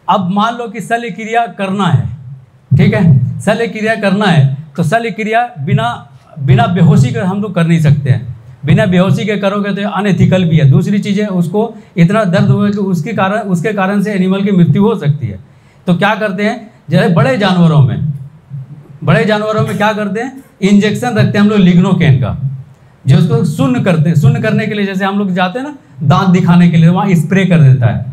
अब मान लो कि शल्य क्रिया करना है, ठीक है, शल्य क्रिया करना है तो शल्य क्रिया बिना बेहोशी के हम लोग कर नहीं सकते हैं। बिना बेहोशी के करोगे तो अनएथिकल भी है। दूसरी चीज़ है, उसको इतना दर्द हुआ कि उसके कारण से एनिमल की मृत्यु हो सकती है। तो क्या करते हैं, जैसे बड़े जानवरों में क्या करते हैं, इंजेक्शन रखते हैं हम लोग लिग्नोकेन का, जो उसको सुन्न करते हैं। सुन्न करने के लिए जैसे हम लोग जाते हैं ना दांत दिखाने के लिए, वहाँ स्प्रे कर देता है,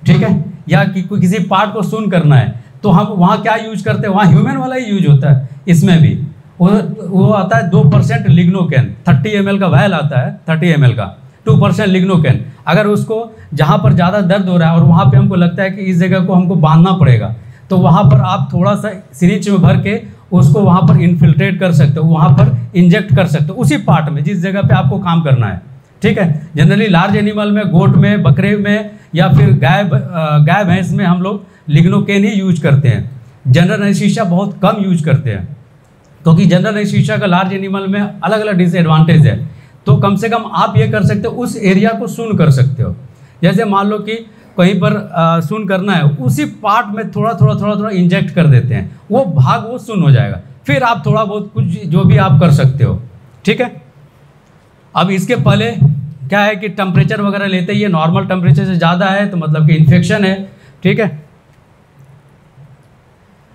ठीक है, या किसी पार्ट को सुन्न करना है तो हम वहाँ क्या यूज करते हैं, वहाँ ह्यूमन वाला ही यूज होता है। इसमें भी वो आता है 2% लिग्नोकेन, 30 ml का वायल आता है, 30 ml का 2% लिग्नोकेन। अगर उसको जहाँ पर ज़्यादा दर्द हो रहा है और वहाँ पे हमको लगता है कि इस जगह को हमको बांधना पड़ेगा, तो वहाँ पर आप थोड़ा सा सिरिंज में भर के उसको वहाँ पर इन्फिल्ट्रेट कर सकते हो, वहाँ पर इंजेक्ट कर सकते हो उसी पार्ट में जिस जगह पे आपको काम करना है, ठीक है। जनरली लार्ज एनिमल में, गोट में, बकरे में या फिर गाय भैंस में हम लोग लिग्नोकेन ही यूज करते हैं। जनरल एनेस्थीसिया बहुत कम यूज करते हैं, क्योंकि जनरल एनेस्थीसिया का लार्ज एनिमल में अलग अलग डिसएडवांटेज है। तो कम से कम आप ये कर सकते हो, उस एरिया को सुन्न कर सकते हो। जैसे मान लो कि कहीं पर सुन्न करना है, उसी पार्ट में थोड़ा इंजेक्ट कर देते हैं, वो भाग वो सुन्न हो जाएगा। फिर आप थोड़ा बहुत कुछ जो भी आप कर सकते हो, ठीक है। अब इसके पहले क्या है कि टेम्परेचर वगैरह लेते ही, नॉर्मल टेम्परेचर से ज़्यादा है तो मतलब कि इन्फेक्शन है, ठीक है।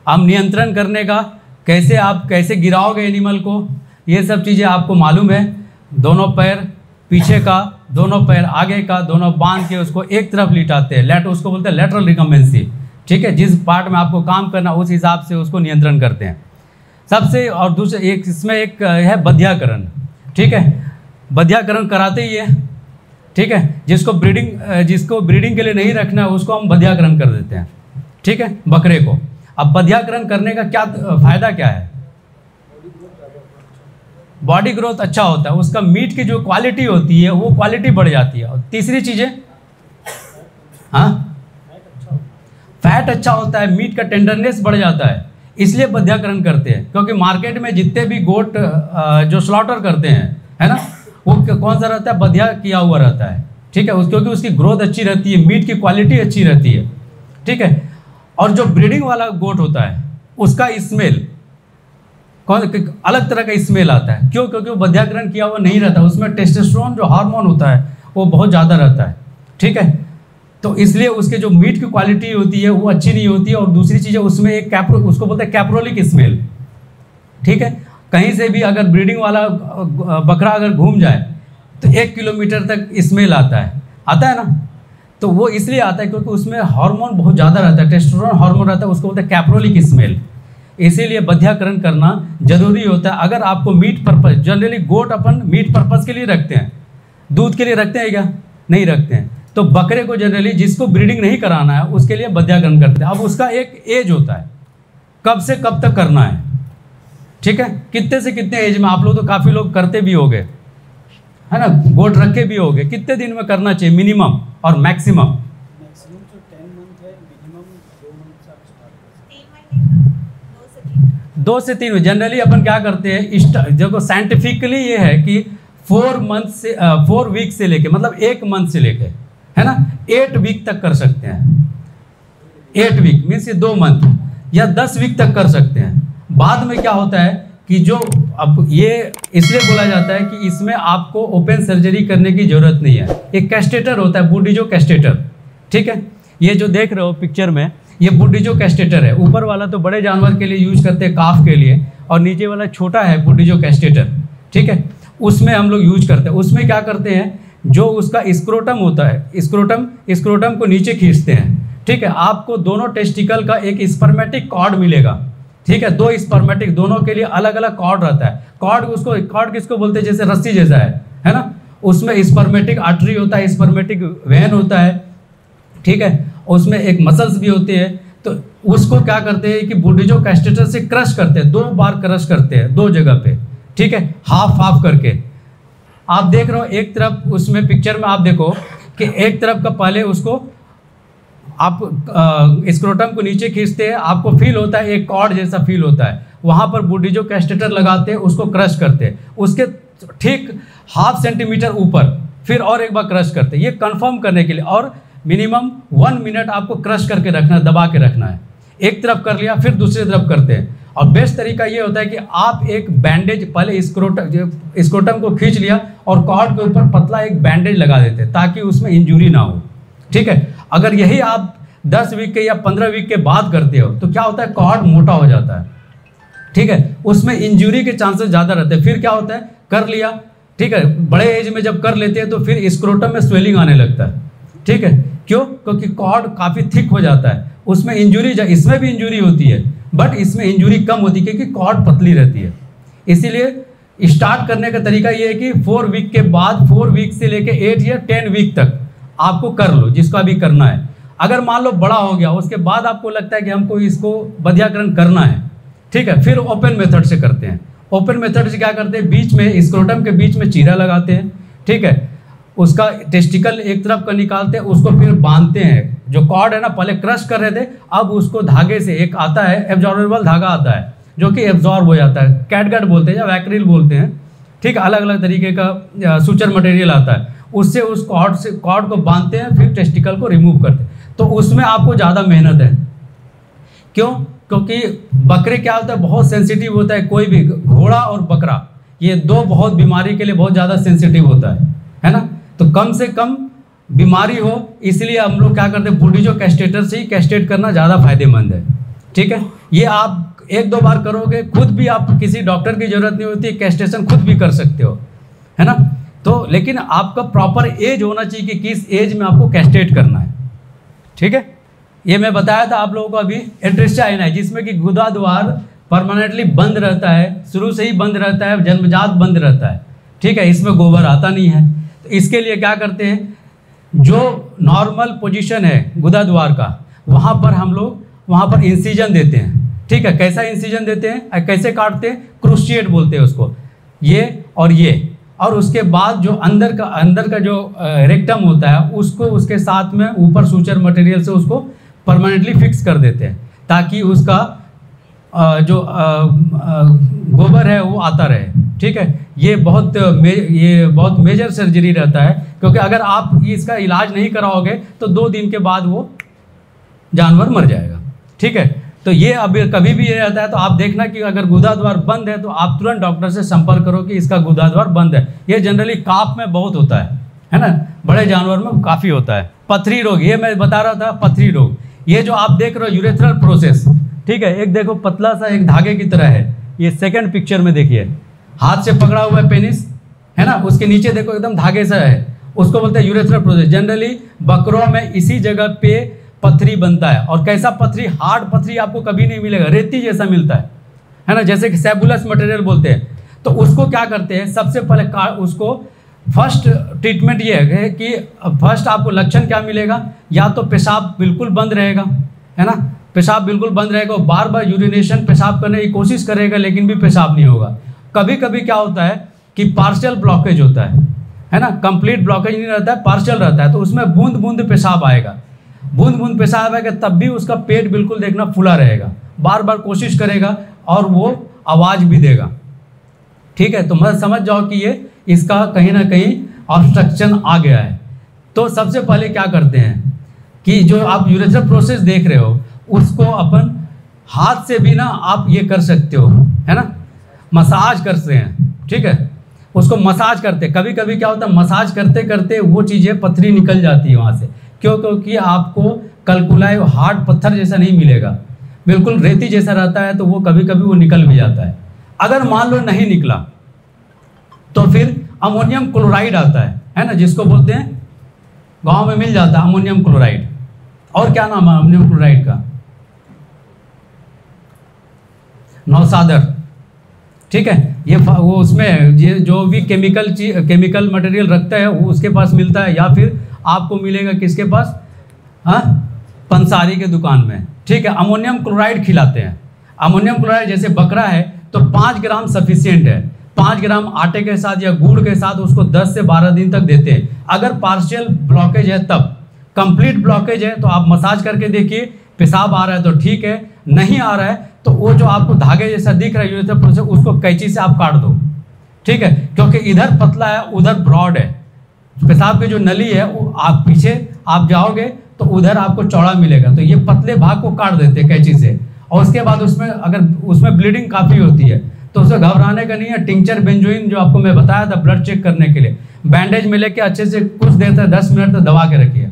अब नियंत्रण करने का कैसे गिराओगे एनिमल को, ये सब चीज़ें आपको मालूम है। दोनों पैर पीछे का, दोनों पैर आगे का, दोनों बांध के उसको एक तरफ लिटाते हैं, उसको बोलते हैं लेटरल रिकम्बेंसी, ठीक है। जिस पार्ट में आपको काम करना उस हिसाब से उसको नियंत्रण करते हैं सबसे। और दूसरे इसमें एक है बधियाकरण, ठीक है, बधियाकरण कराते ही है, ठीक है। जिसको ब्रीडिंग के लिए नहीं रखना है उसको हम बधियाकरण कर देते हैं, ठीक है, बकरे को। अब बधियाकरण करने का क्या फ़ायदा क्या है, बॉडी ग्रोथ अच्छा होता है, उसका मीट की जो क्वालिटी होती है वो क्वालिटी बढ़ जाती है। और तीसरी चीज़ें, हाँ, फैट अच्छा होता है, मीट का टेंडरनेस बढ़ जाता है, इसलिए बधियाकरण करते हैं। क्योंकि मार्केट में जितने भी गोट जो स्लॉटर करते हैं, है ना, वो कौन सा रहता है, बधिया किया हुआ रहता है, ठीक है, क्योंकि उसकी ग्रोथ अच्छी रहती है, मीट की क्वालिटी अच्छी रहती है, ठीक है। और जो ब्रीडिंग वाला गोट होता है उसका स्मेल अलग तरह का स्मेल आता है। क्यों? क्योंकि वो बधियाकरण किया हुआ नहीं रहता, उसमें टेस्टोस्टेरोन जो हार्मोन होता है वो बहुत ज़्यादा रहता है, ठीक है। तो इसलिए उसके जो मीट की क्वालिटी होती है वो अच्छी नहीं होती है। और दूसरी चीज़ है, उसमें एक उसको बोलते हैं कैप्रोलिक स्मेल, ठीक है। कहीं से भी अगर ब्रीडिंग वाला बकरा अगर घूम जाए तो 1 किलोमीटर तक स्मेल आता है ना। तो वो इसलिए आता है क्योंकि उसमें हार्मोन बहुत ज़्यादा रहता है, टेस्टोस्टेरोन हार्मोन रहता है, उसको बोलते हैं कैप्रोलिक स्मेल। इसीलिए बधियाकरण करना जरूरी होता है। अगर आपको मीट पर्पस, जनरली गोट अपन मीट पर्पस के लिए रखते हैं, दूध के लिए रखते हैं क्या? नहीं रखते हैं। तो बकरे को जनरली जिसको ब्रीडिंग नहीं कराना है उसके लिए बधियाकरण करते हैं। अब उसका एक एज होता है, कब से कब तक करना है, ठीक है, कितने से कितने एज में। आप लोग तो काफ़ी लोग करते भी होंगे, है ना, गोट रखे भी होंगे। कितने दिन में करना चाहिए मिनिमम और मैक्सिमम? 2 से 3 में। जनरली अपन क्या करते हैं, जो साइंटिफिकली ये है कि 4 वीक से लेके, मतलब 1 मंथ से लेके, है ना, 8 वीक तक कर सकते हैं। 8 वीक मीन्स 2 मंथ या 10 वीक तक कर सकते हैं। बाद में क्या होता है कि जो अब ये इसलिए बोला जाता है कि इसमें आपको ओपन सर्जरी करने की ज़रूरत नहीं है। एक कैस्टेटर होता है, बूडीजो कैस्टेटर, ठीक है। ये जो देख रहे हो पिक्चर में, ये बूडीजो कैस्टेटर है। ऊपर वाला तो बड़े जानवर के लिए यूज करते हैं, काफ के लिए, और नीचे वाला छोटा है बूडीजो कैस्टेटर, ठीक है। उसमें हम लोग यूज करते हैं। उसमें क्या करते हैं, जो उसका स्क्रोटम होता है, स्क्रोटम को नीचे खींचते हैं, ठीक है। आपको दोनों टेस्टिकल का एक स्पर्मेटिक कॉर्ड मिलेगा, ठीक है। 2 स्पर्मेटिक, दोनों के लिए अलग अलग कॉर्ड रहता है। कॉर्ड किसको बोलते हैं? जैसे रस्सी जैसा है ना। उसमें स्पर्मेटिक आर्टरी होता है, स्पर्मेटिक वेन होता है, ठीक है। उसमें एक मसल्स भी होते हैं। तो उसको क्या करते हैं कि बूडीजो कैस्टेटर से क्रश करते हैं, 2 बार क्रश करते हैं 2 जगह पे, ठीक है, हाफ करके। आप देख रहे हो एक तरफ, उसमें पिक्चर में आप देखो कि एक तरफ का पहले उसको आप स्क्रोटम को नीचे खींचते हैं, आपको फील होता है एक कॉर्ड जैसा फील होता है। वहाँ पर बूडीजो कैस्टेटर लगाते हैं, उसको क्रश करते हैं। उसके ठीक ½ सेंटीमीटर ऊपर फिर और एक बार क्रश करते हैं, ये कंफर्म करने के लिए। और मिनिमम 1 मिनट आपको क्रश करके रखना है, दबा के रखना है। एक तरफ कर लिया फिर दूसरी तरफ करते हैं। और बेस्ट तरीका ये होता है कि आप एक बैंडेज पहले स्क्रोटम को खींच लिया और कॉर्ड के ऊपर पतला एक बैंडेज लगा देते हैं ताकि उसमें इंजरी ना हो। ठीक है, अगर यही आप 10 वीक के या 15 वीक के बाद करते हो तो क्या होता है, कॉर्ड मोटा हो जाता है। ठीक है, उसमें इंजरी के चांसेस ज़्यादा रहते हैं। फिर क्या होता है, कर लिया, ठीक है, बड़े एज में जब कर लेते हैं तो फिर स्क्रोटम में स्वेलिंग आने लगता है। ठीक है, क्यों? क्योंकि कॉर्ड काफ़ी थिक हो जाता है, उसमें इंजरी, इसमें भी इंजरी होती है बट इसमें इंजरी कम होती है क्योंकि कॉर्ड पतली रहती है। इसीलिए स्टार्ट करने का तरीका ये है कि 4 वीक के बाद, 4 वीक से लेके 8 या 10 वीक तक आपको कर लो, जिसका भी करना है। अगर मान लो बड़ा हो गया, उसके बाद आपको लगता है कि हमको इसको बधियाकरण करना है, ठीक है, फिर ओपन मेथड से करते हैं। ओपन मेथड से क्या करते हैं, बीच में स्क्रोटम के बीच में चीरा लगाते हैं। ठीक है, उसका टेस्टिकल एक तरफ का निकालते हैं, उसको फिर बांधते हैं। जो कॉर्ड है ना, पहले क्रश कर रहे थे, अब उसको धागे से, एक आता है एब्जॉर्बेबल धागा आता है जो कि एब्जॉर्ब हो जाता है, कैटगट बोलते हैं या वैक्रिल बोलते हैं। ठीक है, अलग अलग तरीके का सूचर मटेरियल आता है, उससे उस कॉर्ड को बांधते हैं, फिर टेस्टिकल को रिमूव करते हैं। तो उसमें आपको ज़्यादा मेहनत है। क्यों? क्योंकि बकरे क्या होता है, बहुत सेंसिटिव होता है। कोई भी घोड़ा और बकरा, ये दो बहुत बीमारी के लिए बहुत ज़्यादा सेंसिटिव होता है ना। तो कम से कम बीमारी हो, इसलिए हम लोग क्या करते हैं, बूढ़ी कैस्टेटर से ही कैस्टेट करना ज़्यादा फायदेमंद है। ठीक है, ये आप 1-2 बार करोगे, खुद भी आप किसी डॉक्टर की ज़रूरत नहीं होती, कैस्टेशन खुद भी कर सकते हो, है ना। तो लेकिन आपका प्रॉपर एज होना चाहिए कि किस एज में आपको कैस्टेट करना है। ठीक है, ये मैं बताया था आप लोगों को अभी एट्रिस्टाइन है, जिसमें कि गुदा द्वार परमानेंटली बंद रहता है, शुरू से ही बंद रहता है, जन्मजात बंद रहता है। ठीक है, इसमें गोबर आता नहीं है। तो इसके लिए क्या करते हैं, जो नॉर्मल पोजीशन है गुदा द्वार का, वहाँ पर हम लोग वहाँ पर इंसिजन देते हैं। ठीक है, कैसा इंसिजन देते हैं, कैसे काटते हैं, क्रूशिएट बोलते हैं उसको, ये और उसके बाद जो अंदर का जो रेक्टम होता है, उसको उसके साथ में ऊपर सूचर मटेरियल से उसको परमानेंटली फिक्स कर देते हैं ताकि उसका जो गोबर है वो आता रहे। ठीक है, ये बहुत मेजर सर्जरी रहता है, क्योंकि अगर आप इसका इलाज नहीं कराओगे तो 2 दिन के बाद वो जानवर मर जाएगा। ठीक है, तो ये अभी कभी भी ये रहता है, तो आप देखना कि अगर गुदा द्वार बंद है तो आप तुरंत डॉक्टर से संपर्क करो कि इसका गुदा द्वार बंद है। ये जनरली काफ में बहुत होता है ना, बड़े जानवर में काफ़ी होता है। पथरी रोग, ये मैं बता रहा था, पथरी रोग, ये जो आप देख रहे हो यूरेथ्रल प्रोसेस, ठीक है, एक देखो पतला सा एक धागे की तरह है, ये सेकंड पिक्चर में देखिए, हाथ से पकड़ा हुआ है पेनिस, है ना, उसके नीचे देखो एकदम धागे सा है, उसको बोलते हैं यूरेथ्रल प्रोसेस। जनरली बकरों में इसी जगह पे पथरी बनता है। और कैसा पथरी, हार्ड पथरी आपको कभी नहीं मिलेगा, रेती जैसा मिलता है ना, जैसे कि सेबुलस मटेरियल बोलते हैं। तो उसको क्या करते हैं, सबसे पहले उसको फर्स्ट ट्रीटमेंट ये है कि फर्स्ट आपको लक्षण क्या मिलेगा, या तो पेशाब बिल्कुल बंद रहेगा, है ना, पेशाब बिल्कुल बंद रहेगा, बार बार यूरिनेशन पेशाब करने की कोशिश करेगा लेकिन भी पेशाब नहीं होगा। कभी कभी क्या होता है कि पार्शियल ब्लॉकेज होता है ना, कंप्लीट ब्लॉकेज नहीं रहता है, पार्शियल रहता है, तो उसमें बूंद बूंद पेशाब आएगा, बूंद बूंद पेशाब आएगा, तब भी उसका पेट बिल्कुल देखना फूला रहेगा, बार बार कोशिश करेगा और वो आवाज़ भी देगा। ठीक है, तो मतलब समझ जाओ कि ये इसका कहीं ना कहीं ऑब्स्ट्रक्शन आ गया है। तो सबसे पहले क्या करते हैं कि जो आप यूरेथ्रल प्रोसेस देख रहे हो उसको अपन हाथ से भी ना आप ये कर सकते हो, है ना, मसाज करते हैं। ठीक है, उसको मसाज करते, कभी कभी क्या होता है, मसाज करते करते वो चीज़ें पथरी निकल जाती है वहाँ से। क्यों? क्योंकि आपको कलकुलाई हार्ड पत्थर जैसा नहीं मिलेगा, बिल्कुल रेती जैसा रहता है, तो वो कभी कभी वो निकल भी जाता है। अगर मान लो नहीं निकला तो फिर अमोनियम क्लोराइड आता है ना, जिसको बोलते हैं, गांव में मिल जाता है अमोनियम क्लोराइड। और क्या नाम है अमोनियम क्लोराइड का, नौसादर। ठीक है, ये वो उसमें ये जो भी केमिकल मटेरियल रखता है वो उसके पास मिलता है, या फिर आपको मिलेगा किसके पास, हाँ, पंसारी के दुकान में। ठीक है, अमोनियम क्लोराइड खिलाते हैं। अमोनियम क्लोराइड जैसे बकरा है तो 5 ग्राम सफिशिएंट है, 5 ग्राम आटे के साथ या गुड़ के साथ उसको 10 से 12 दिन तक देते हैं। अगर पार्शियल ब्लॉकेज है तब, कंप्लीट ब्लॉकेज है तो आप मसाज करके देखिए, पेशाब आ रहा है तो ठीक है, नहीं आ रहा है तो वो जो आपको धागे जैसा दिख रहा है यूरेथ्रल प्रोसेस, उसको कैंची से आप काट दो। ठीक है, क्योंकि इधर पतला है उधर ब्रॉड है, पेशाब की जो नली है वो आप पीछे आप जाओगे तो उधर आपको चौड़ा मिलेगा, तो ये पतले भाग को काट देते हैं कैंची से, और उसके बाद उसमें अगर उसमें ब्लीडिंग काफ़ी होती है तो उसे घबराने का नहीं है। टिंचर बेंजोइन जो आपको मैं बताया था ब्लड चेक करने के लिए, बैंडेज में लेके अच्छे से कुछ देर तक 10 मिनट तक दबा के रखिए,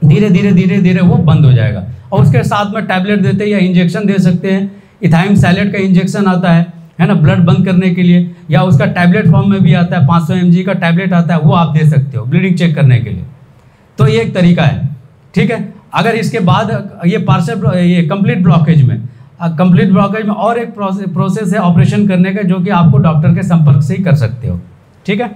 धीरे धीरे धीरे धीरे वो बंद हो जाएगा। और उसके साथ में टैबलेट देते हैं या इंजेक्शन दे सकते हैं। इथाइम सैलेट का इंजेक्शन आता है ना, ब्लड बंद करने के लिए, या उसका टैबलेट फॉर्म में भी आता है, 500 mg का टैबलेट आता है, वो आप दे सकते हो ब्लीडिंग चेक करने के लिए। तो ये एक तरीका है, ठीक है। अगर इसके बाद ये पार्शियल ये कंप्लीट ब्लॉकेज में और एक प्रोसेस है ऑपरेशन करने का, जो कि आपको डॉक्टर के संपर्क से ही कर सकते हो, ठीक है।